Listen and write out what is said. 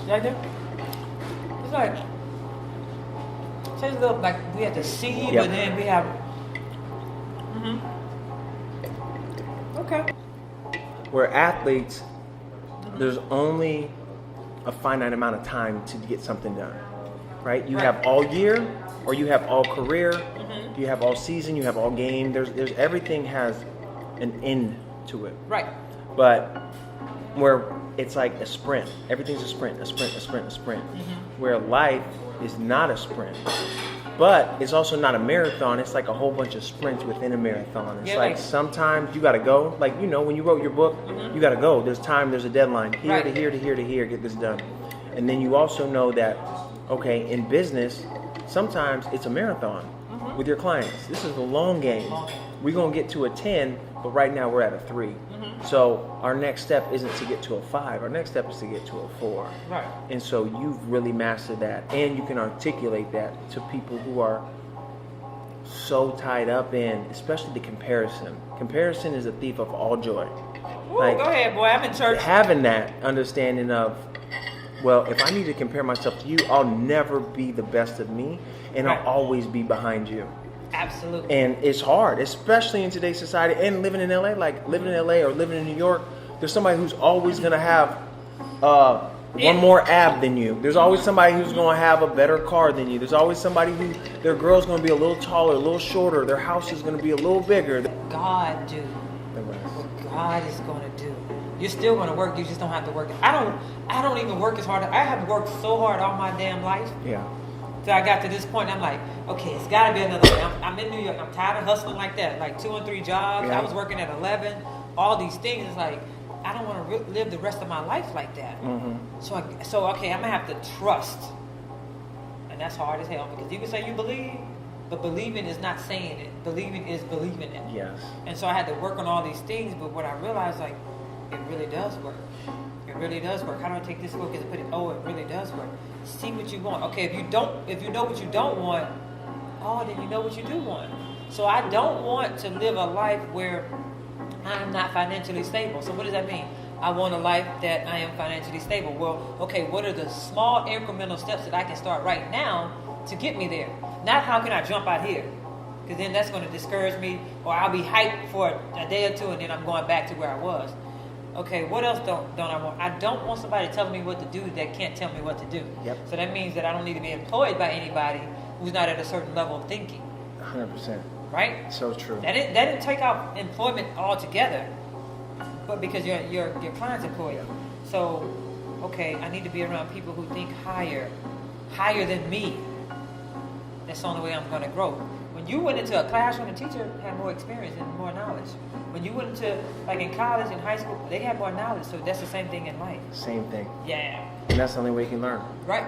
Like that? It's like, tastes a little like we have the seed, Yep. but then we have. Okay. Where athletes, there's only a finite amount of time to get something done, right? You have all year, or you have all career, you have all season, you have all game. There's everything has an end to it. Right. But where it's like a sprint, everything's a sprint. Where life is not a sprint, but it's also not a marathon. It's like a whole bunch of sprints within a marathon. It's like sometimes you got to go. Like, you know, when you wrote your book, you got to go. There's time, there's a deadline. Here to here to here to here, get this done. And then you also know that, okay, in business, sometimes it's a marathon with your clients. This is a long game. We're going to get to a 10, but right now we're at a 3. So our next step isn't to get to a 5. Our next step is to get to a 4. Right. And so you've really mastered that, and you can articulate that to people who are so tied up in, especially the comparison. Comparison is a thief of all joy. Ooh, like, go ahead, boy. I'm in church. Having that understanding of, well, if I need to compare myself to you, I'll never be the best of me, and I'll always be behind you. Absolutely. And it's hard, especially in today's society, and living in LA, like living in LA or living in New York, there's somebody who's always going to have one more ab than you. There's always somebody who's going to have a better car than you. There's always somebody who, their girl's going to be a little taller, a little shorter. Their house is going to be a little bigger. God do what God is going to do. You're still going to work. You just don't have to work. I don't even work as hard. I have worked so hard all my damn life. Yeah. So I got to this point, I'm like, okay, it's got to be another way. I'm in New York. I'm tired of hustling like that, like 2 and 3 jobs. Yeah. I was working at 11. All these things. It's like, I don't want to live the rest of my life like that. So okay, I'm gonna have to trust, and that's hard as hell, because you can say you believe, but believing is not saying it. Believing is believing it. Yes. And so I had to work on all these things, but what I realized, like, it really does work. It really does work. How do I take this focus and put it? Oh, it really does work. See what you want. Okay, if you know what you don't want, oh, then you know what you do want. So I don't want to live a life where I'm not financially stable. So what does that mean? I want a life that I am financially stable. Well, okay, what are the small incremental steps that I can start right now to get me there? Not how can I jump out here? Because then that's going to discourage me, or I'll be hyped for a day or two and then I'm going back to where I was. Okay, what else don't I want? I don't want somebody telling me what to do that can't tell me what to do. Yep. So that means that I don't need to be employed by anybody who's not at a certain level of thinking. 100%. Right? So true. That didn't take out employment altogether, but because your client's employed. Yeah. So, okay, I need to be around people who think higher than me. That's the only way I'm going to grow. When you went into a classroom, the teacher had more experience and more knowledge. When you went into, like in college and high school, they had more knowledge. So that's the same thing in life. Same thing. Yeah. And that's the only way you can learn. Right.